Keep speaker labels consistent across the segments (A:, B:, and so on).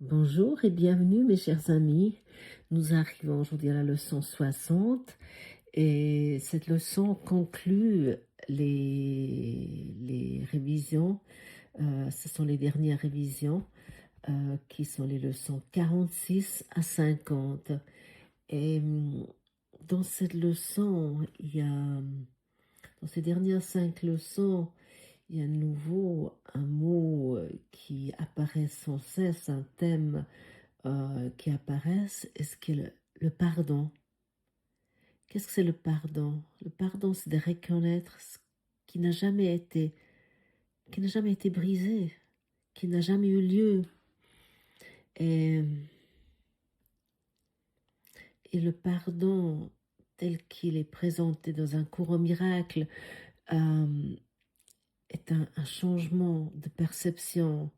A: Bonjour et bienvenue mes chers amis. Nous arrivons aujourd'hui à la leçon 60 et cette leçon conclut les révisions. Ce sont les dernières révisions qui sont les leçons 46 à 50. Et dans cette leçon, dans ces dernières 5 leçons, il y a à nouveau un mot qui apparaît sans cesse, un thème qui apparaissent, est ce qu'est le pardon. Qu'est-ce que c'est le pardon? Le pardon, c'est de reconnaître ce qui n'a jamais été, qui n'a jamais été brisé, qui n'a jamais eu lieu. Et, et le pardon, tel qu'il est présenté dans un courant miracle, est un changement de perception,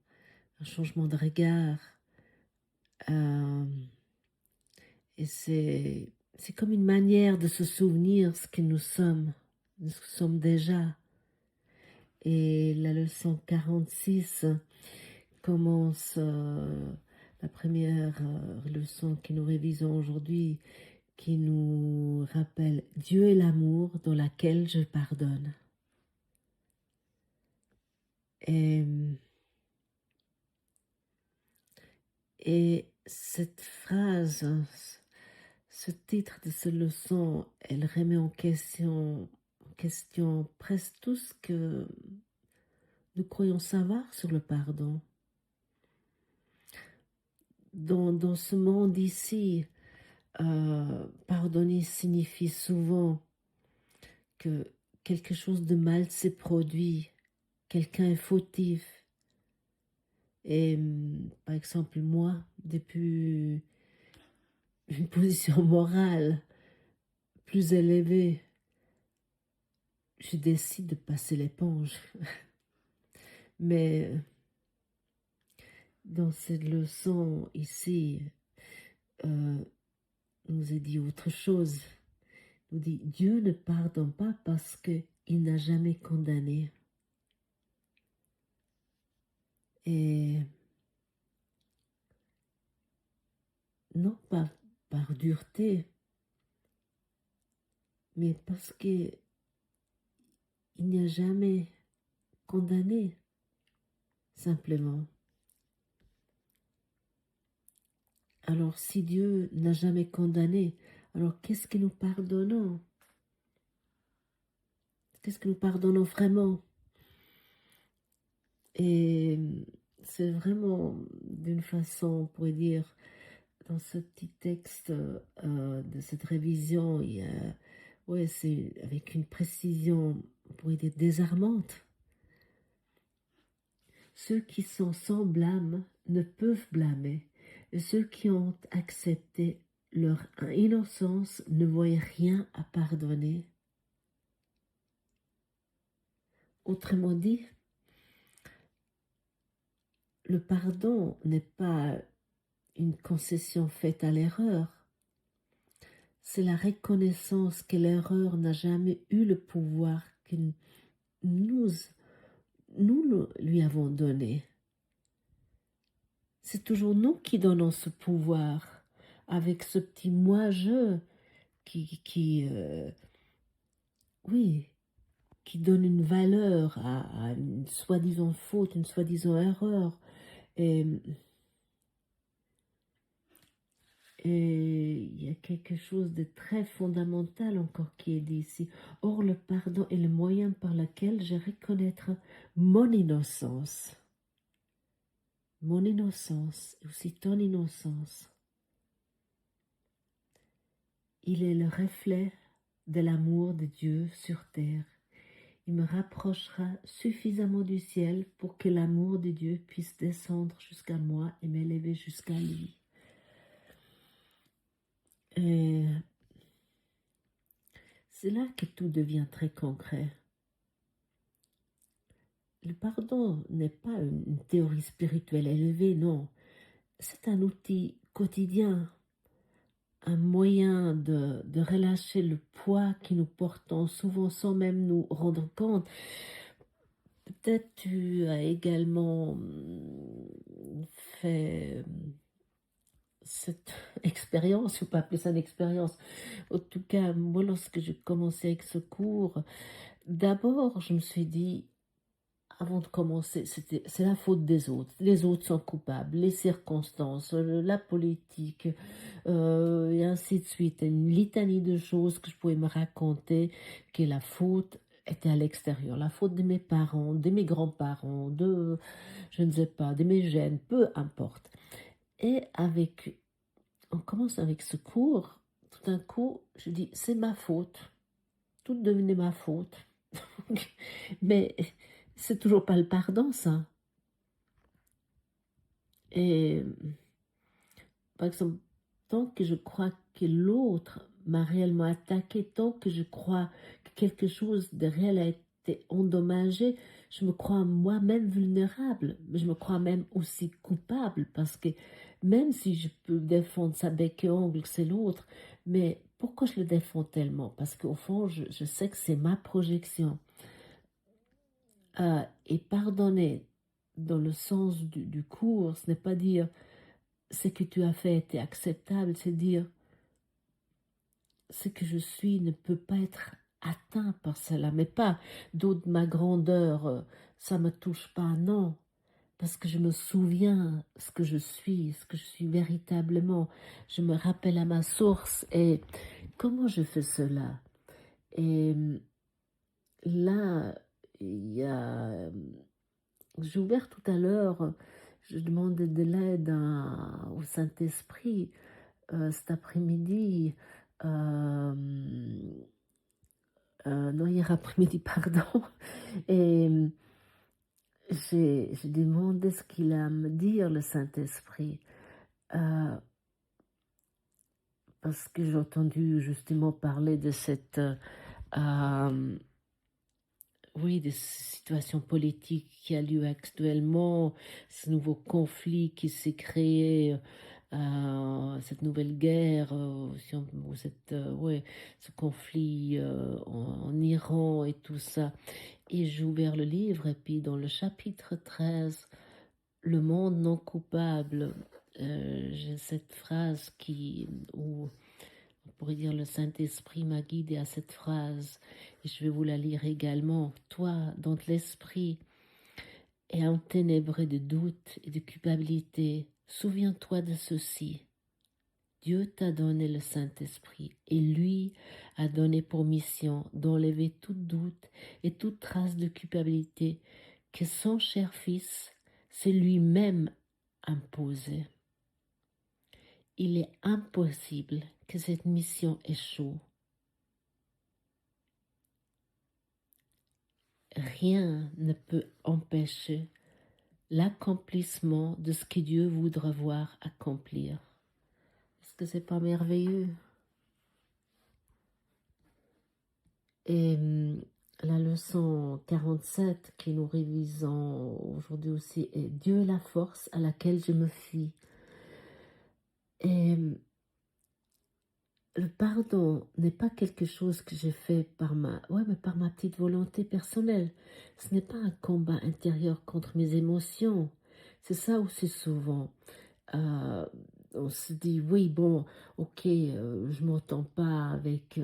A: un changement de regard. Et c'est comme une manière de se souvenir ce que nous sommes déjà. Et la leçon 46 commence la première leçon que nous révisons aujourd'hui, qui nous rappelle Dieu est l'amour dans laquelle je pardonne. Et, et cette phrase, ce titre de cette leçon, elle remet en question presque tout ce que nous croyons savoir sur le pardon. Dans ce monde ici, pardonner signifie souvent que quelque chose de mal s'est produit, quelqu'un est fautif. Et par exemple, moi, depuis une position morale plus élevée, je décide de passer l'éponge. Mais dans cette leçon ici, nous est dit autre chose. Nous dit Dieu ne pardonne pas parce qu'il n'a jamais condamné. Et non pas par dureté, mais parce qu'il n'y a jamais condamné, simplement. Alors si Dieu n'a jamais condamné, alors qu'est-ce que nous pardonnons? Qu'est-ce que nous pardonnons vraiment? Et c'est vraiment d'une façon, on pourrait dire, dans ce petit texte de cette révision, il y a, ouais, c'est avec une précision, on pourrait dire, désarmante. Ceux qui sont sans blâme ne peuvent blâmer, et ceux qui ont accepté leur innocence ne voient rien à pardonner. Autrement dit, le pardon n'est pas une concession faite à l'erreur, c'est la reconnaissance que l'erreur n'a jamais eu le pouvoir que nous lui avons donné. C'est toujours nous qui donnons ce pouvoir avec ce petit moi-je oui, qui donne une valeur à une soi-disant faute, une soi-disant erreur. Et il y a quelque chose de très fondamental encore qui est dit ici. Or, le pardon est le moyen par lequel je reconnaître mon innocence. Mon innocence et aussi ton innocence. Il est le reflet de l'amour de Dieu sur terre. Il me rapprochera suffisamment du ciel pour que l'amour de Dieu puisse descendre jusqu'à moi et m'élever jusqu'à lui. Et c'est là que tout devient très concret. Le pardon n'est pas une théorie spirituelle élevée, non. C'est un outil quotidien, un moyen de relâcher le poids que nous portons souvent sans même nous rendre compte. Peut-être tu as également fait cette expérience, je ne peux pas appeler ça une expérience. En tout cas, moi, lorsque j'ai commencé avec ce cours, d'abord, je me suis dit, avant de commencer, c'est la faute des autres. Les autres sont coupables, les circonstances, la politique, et ainsi de suite. Une litanie de choses que je pouvais me raconter, que la faute était à l'extérieur. La faute de mes parents, de mes grands-parents, de, je ne sais pas, de mes gènes, peu importe. Et on commence avec ce cours, tout d'un coup, je dis, c'est ma faute. Tout devenait ma faute. Mais c'est toujours pas le pardon, ça. Et par exemple, tant que je crois que l'autre m'a réellement attaqué, tant que je crois que quelque chose de réel a été endommagé, je me crois moi-même vulnérable, mais je me crois même aussi coupable parce que même si je peux défendre sa bec et ongle, c'est l'autre, mais pourquoi je le défends tellement? Parce qu'au fond, je sais que c'est ma projection. Et pardonner dans le sens du cours, ce n'est pas dire ce que tu as fait était acceptable, c'est dire ce que je suis ne peut pas être atteint par cela, mais pas d'autre ma grandeur, ça me touche pas, non, parce que je me souviens ce que je suis véritablement, je me rappelle à ma source et comment je fais cela. Et là, il y a, j'ai ouvert tout à l'heure, je demandais de l'aide au Saint-Esprit cet après-midi. euh, non, hier après-midi, pardon. Et j'ai demandé ce qu'il a à me dire, le Saint-Esprit. Euh, Parce que j'ai entendu justement parler de cette, oui, de cette situation politique qui a lieu actuellement, ce nouveau conflit qui s'est créé, cette nouvelle guerre, ou cette, ouais, ce conflit en Iran et tout ça. Et j'ai ouvert le livre et puis dans le chapitre 13, le monde non coupable, j'ai cette phrase où on pourrait dire le Saint-Esprit m'a guidé à cette phrase et je vais vous la lire également. Toi, dont l'esprit est enténébré de doute et de culpabilité, souviens-toi de ceci. Dieu t'a donné le Saint-Esprit et lui a donné pour mission d'enlever tout doute et toute trace de culpabilité que son cher Fils s'est lui-même imposé. Il est impossible que cette mission échoue. Rien ne peut empêcher l'accomplissement de ce que Dieu voudra voir accomplir. Est-ce que c'est pas merveilleux? Et la leçon 47 que nous révisons aujourd'hui aussi est Dieu est la force à laquelle je me fie. Et le pardon n'est pas quelque chose que j'ai fait mais par ma petite volonté personnelle. Ce n'est pas un combat intérieur contre mes émotions. C'est ça aussi souvent. Euh, on se dit, oui, bon, ok, je m'entends pas avec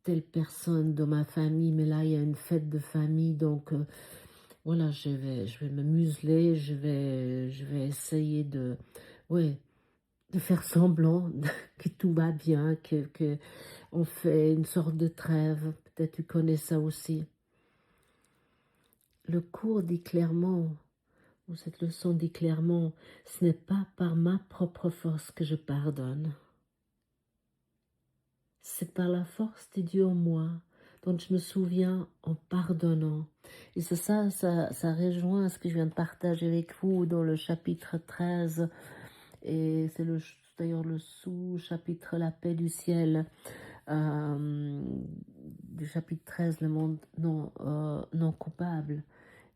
A: telle personne de ma famille, mais là, il y a une fête de famille, donc voilà, je vais me museler, je vais essayer ouais, de faire semblant que tout va bien, que on fait une sorte de trêve. Peut-être tu connais ça aussi. Le cours dit clairement, ou cette leçon dit clairement, ce n'est pas par ma propre force que je pardonne. C'est par la force de Dieu en moi dont je me souviens en pardonnant. Et c'est ça rejoint ce que je viens de partager avec vous dans le chapitre 13. Et c'est d'ailleurs le sous-chapitre La paix du ciel. Du chapitre 13, le monde non coupable.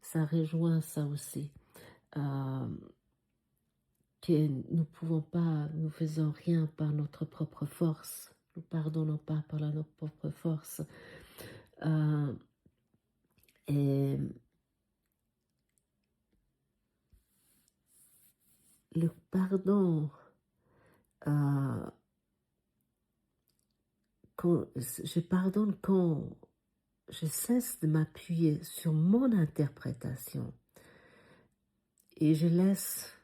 A: Ça rejoint ça aussi. Que nous ne pouvons pas, nous faisons rien par notre propre force. Nous pardonnons pas par notre propre force. Et le pardon euh, je pardonne quand je cesse de m'appuyer sur mon interprétation et je laisse,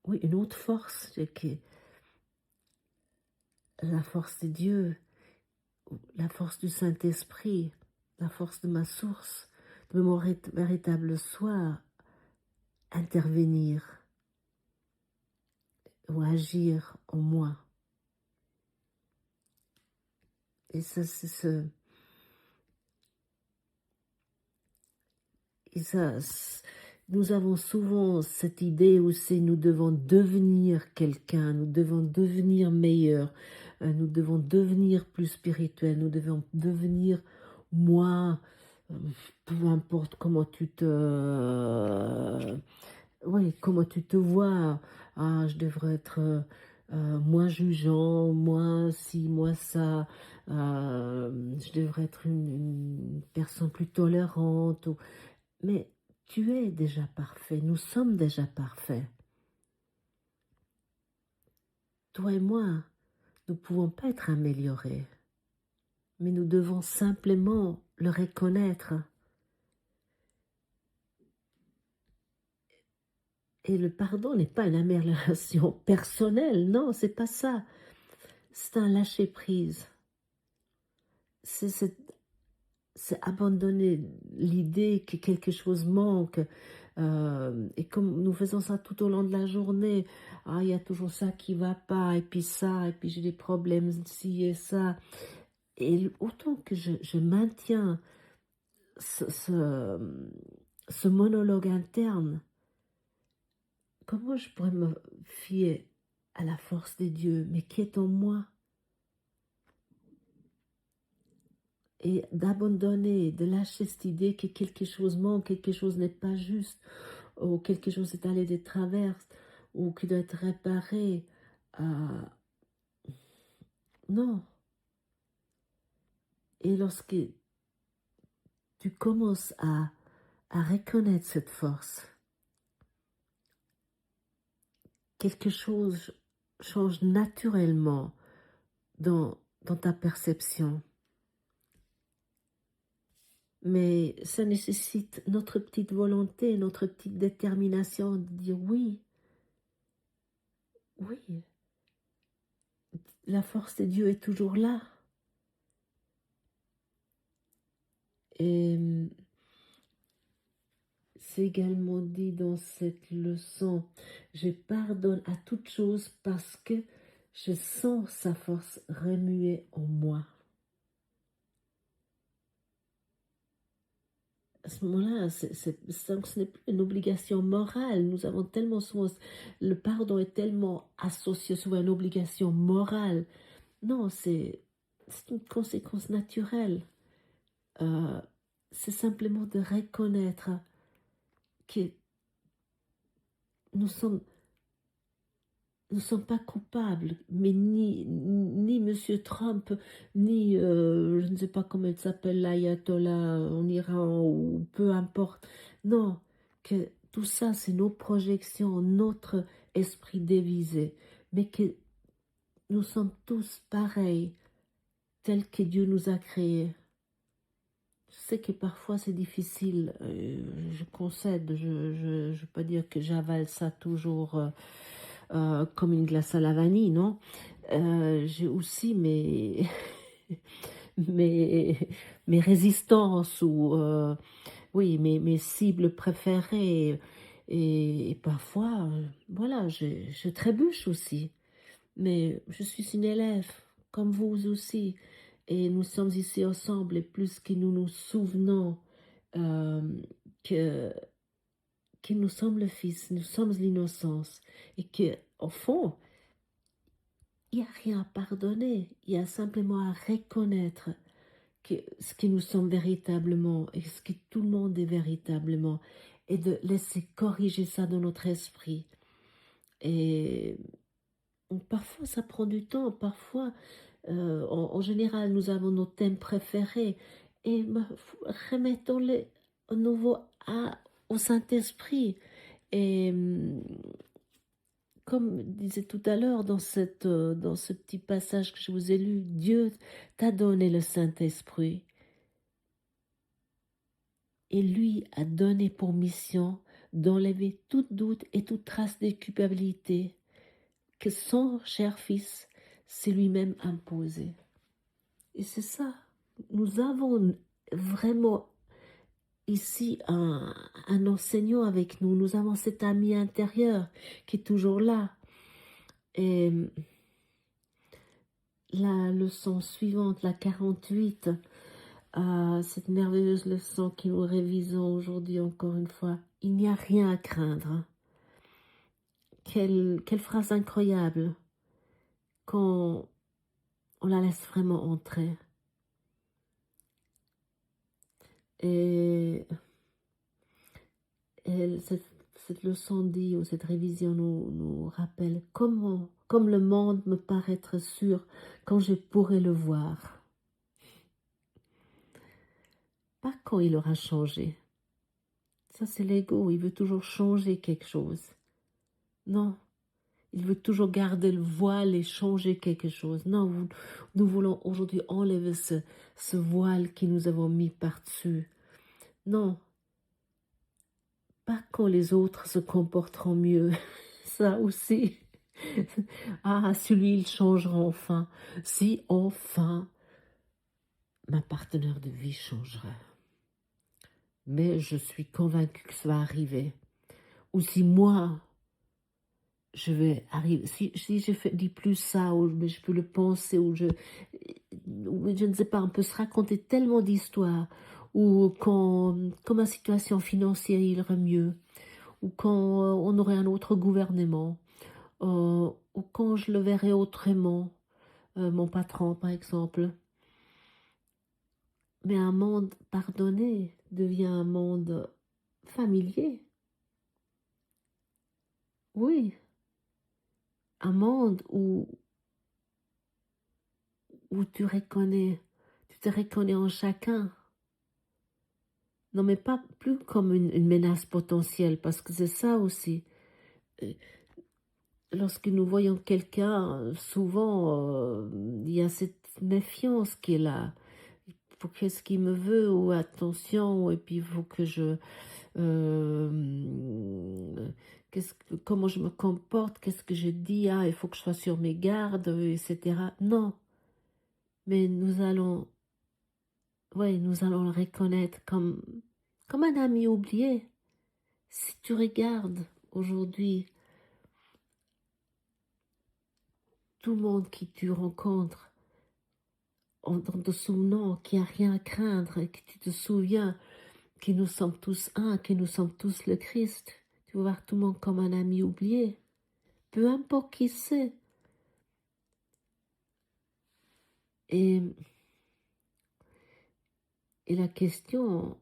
A: oui, une autre force, qui est la force de Dieu, la force du Saint-Esprit, la force de ma source, de mon véritable soi, intervenir ou agir en moi. Et ça, c'est ce... Et ça, nous avons souvent cette idée où c'est nous devons devenir quelqu'un, nous devons devenir meilleurs, nous devons devenir plus spirituels, nous devons devenir moi, euh, peu importe comment oui, comment tu te vois. Ah, je devrais être moins jugeant, moins ci, moins ça. Je devrais être une personne plus tolérante. Mais tu es déjà parfait, nous sommes déjà parfaits. Toi et moi, nous ne pouvons pas être améliorés, mais nous devons simplement le reconnaître. Et le pardon n'est pas une amélioration personnelle, non, c'est pas ça. C'est un lâcher-prise. C'est abandonner l'idée que quelque chose manque. Et comme nous faisons ça tout au long de la journée, ah, il y a toujours ça qui va pas, et puis j'ai des problèmes ci et ça. Et autant que je maintiens ce monologue interne, comment je pourrais me fier à la force des dieux, mais qui est en moi? Et d'abandonner, de lâcher cette idée que quelque chose manque, quelque chose n'est pas juste, ou quelque chose est allé de travers, ou qui doit être réparé. Non. Et lorsque tu commences à reconnaître cette force, quelque chose change naturellement dans ta perception. Mais ça nécessite notre petite volonté, notre petite détermination de dire oui, oui, la force de Dieu est toujours là. Et c'est également dit dans cette leçon, je pardonne à toute chose parce que je sens sa force remuer en moi. À ce moment-là, ce n'est plus une obligation morale. Nous avons tellement souvent, le pardon est tellement associé souvent à une obligation morale. Non, c'est une conséquence naturelle. Euh, c'est simplement de reconnaître que nous sommes nous sommes pas coupables, mais ni Monsieur Trump, ni je ne sais pas comment il s'appelle, l'ayatollah en Iran, ou peu importe. Non, que tout ça, c'est nos projections, notre esprit dévisé, mais que nous sommes tous pareils, tels que Dieu nous a créés. Je sais que parfois c'est difficile, je concède, je ne veux pas dire que j'avale ça toujours comme une glace à la vanille, non. J'ai aussi mes, mes résistances ou oui, mes cibles préférées. Et parfois, voilà, je trébuche aussi. Mais je suis une élève, comme vous aussi. Et nous sommes ici ensemble, et plus que nous nous souvenons euh, que, que nous sommes le Fils, nous sommes l'innocence. Et que, au fond, il n'y a rien à pardonner. Il y a simplement à reconnaître ce que nous sommes véritablement et ce que tout le monde est véritablement. Et de laisser corriger ça dans notre esprit. Et parfois, ça prend du temps. Parfois, en général, nous avons nos thèmes préférés. Et remettons-les au nouveau au Saint-Esprit. Et comme disait tout à l'heure dans ce petit passage que je vous ai lu, Dieu t'a donné le Saint-Esprit et lui a donné pour mission d'enlever tout doute et toute trace de culpabilité que son cher Fils s'est lui-même imposé. Et c'est ça, nous avons vraiment ici un enseignant avec nous, nous avons cet ami intérieur qui est toujours là. Et la leçon suivante, la 48, cette merveilleuse leçon que nous révisons aujourd'hui encore une fois, il n'y a rien à craindre. Quelle phrase incroyable quand on la laisse vraiment entrer. Et, cette leçon dit, ou cette révision nous rappelle comme le monde me paraît être sûr quand je pourrai le voir. Pas quand il aura changé. Ça, c'est l'ego, il veut toujours changer quelque chose. Non, il veut toujours garder le voile et changer quelque chose. Non, nous voulons aujourd'hui enlever ce voile que nous avons mis par-dessus. Non, pas quand les autres se comporteront mieux. Ça aussi. Ah, celui, il changera enfin. Si enfin, ma partenaire de vie changera. Mais je suis convaincue que ça va arriver. Ou si moi, je vais arriver, si je dis plus ça, ou je peux le penser, ou je ne sais pas, on peut se raconter tellement d'histoires, ou quand ma situation financière irait mieux, ou quand on aurait un autre gouvernement, ou quand je le verrais autrement, mon patron par exemple. Mais un monde pardonné devient un monde familier. Oui, un monde où tu te reconnais en chacun. Non, mais pas plus comme une menace potentielle, parce que c'est ça aussi. Euh, Lorsque nous voyons quelqu'un, souvent, il y a cette méfiance qui est là. Qu'est-ce qu'il me veut, ou attention, et puis il faut que comment je me comporte, qu'est-ce que je dis, il faut que je sois sur mes gardes, etc. Non, mais nous allons le reconnaître comme un ami oublié. Si tu regardes aujourd'hui tout le monde qui tu rencontres, en te souvenant qu'il n'y a rien à craindre, et que tu te souviens que nous sommes tous un, que nous sommes tous le Christ, tu vas voir tout le monde comme un ami oublié, peu importe qui c'est. Et, et la question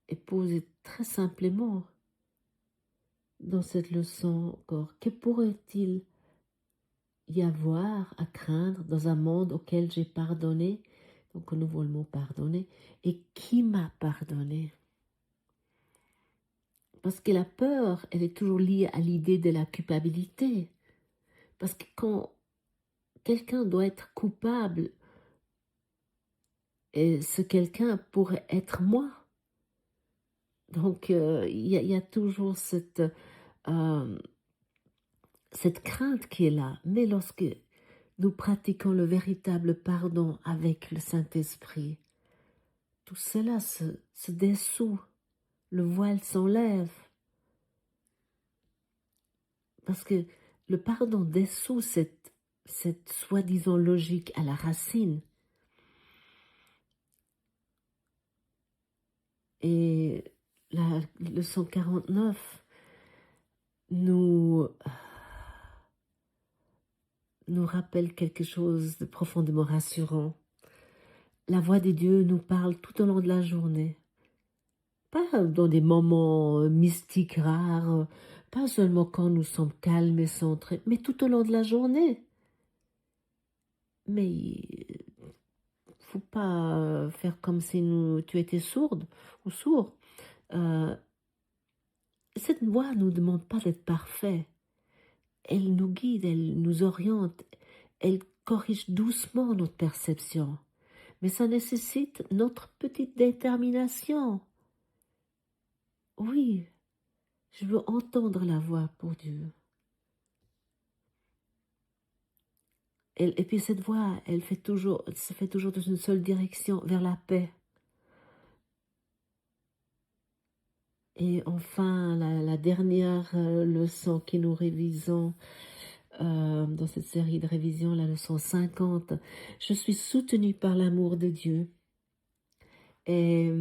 A: est posée très simplement dans cette leçon encore. Que pourrait-il y avoir à craindre dans un monde auquel j'ai pardonné, donc nous voulons le mot pardonner, et qui m'a pardonné? Parce que la peur, elle est toujours liée à l'idée de la culpabilité. Parce que quand quelqu'un doit être coupable, et ce quelqu'un pourrait être moi. Donc, y a toujours cette crainte qui est là. Mais lorsque nous pratiquons le véritable pardon avec le Saint-Esprit, tout cela se dissout, le voile s'enlève. Parce que le pardon dissout cette soi-disant logique à la racine. Et la leçon 49 nous rappelle quelque chose de profondément rassurant. La voix de Dieu nous parle tout au long de la journée. Pas dans des moments mystiques rares, pas seulement quand nous sommes calmes et centrés, mais tout au long de la journée. Mais il faut pas faire comme si tu étais sourde ou sourd. Cette voix ne nous demande pas d'être parfait. elle nous guide, elle nous oriente, elle corrige doucement notre perception. Mais ça nécessite notre petite détermination. Oui, je veux entendre la voix pour Dieu. Et puis cette voix, elle se fait toujours dans une seule direction, vers la paix. Et enfin, la dernière leçon que nous révisons dans cette série de révisions, la leçon 50, je suis soutenue par l'amour de Dieu. Et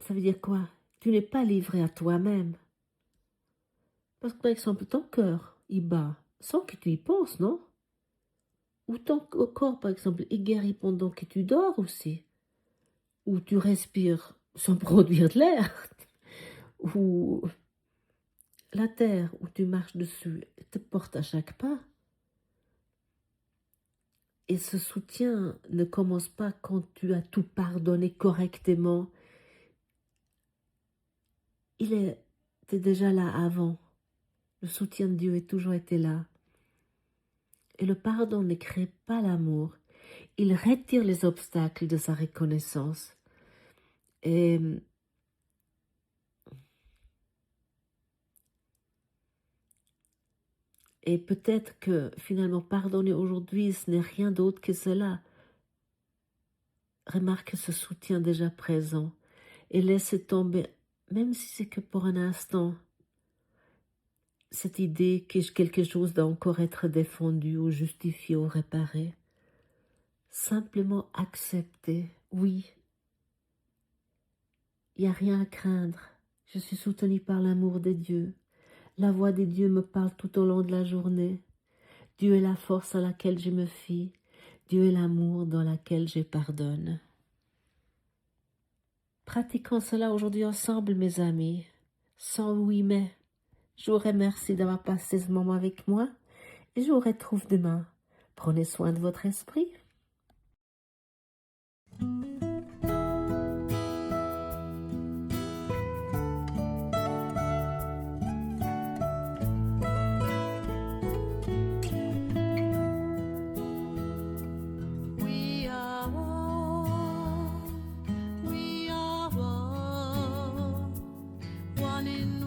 A: ça veut dire quoi? Tu n'es pas livré à toi-même. Parce que par exemple, ton cœur, il bat sans que tu y penses, non? Ou ton corps, par exemple, il guérit pendant que tu dors aussi. Ou tu respires sans produire de l'air. Ou la terre où tu marches dessus te porte à chaque pas. Et ce soutien ne commence pas quand tu as tout pardonné correctement. Il était déjà là avant. Le soutien de Dieu a toujours été là. Et le pardon ne crée pas l'amour. Il retire les obstacles de sa reconnaissance. Et peut-être que finalement pardonner aujourd'hui, ce n'est rien d'autre que cela. Remarque ce soutien déjà présent et laisse tomber, même si c'est que pour un instant, cette idée que quelque chose doit encore être défendu ou justifié ou réparé. Simplement accepter, oui, il n'y a rien à craindre. Je suis soutenue par l'amour de Dieu. La voix de Dieu me parle tout au long de la journée. Dieu est la force à laquelle je me fie. Dieu est l'amour dans laquelle je pardonne. Pratiquons cela aujourd'hui ensemble, mes amis. Sans oui mais. Je vous remercie d'avoir passé ce moment avec moi et je vous retrouve demain. Prenez soin de votre esprit.
B: We are one in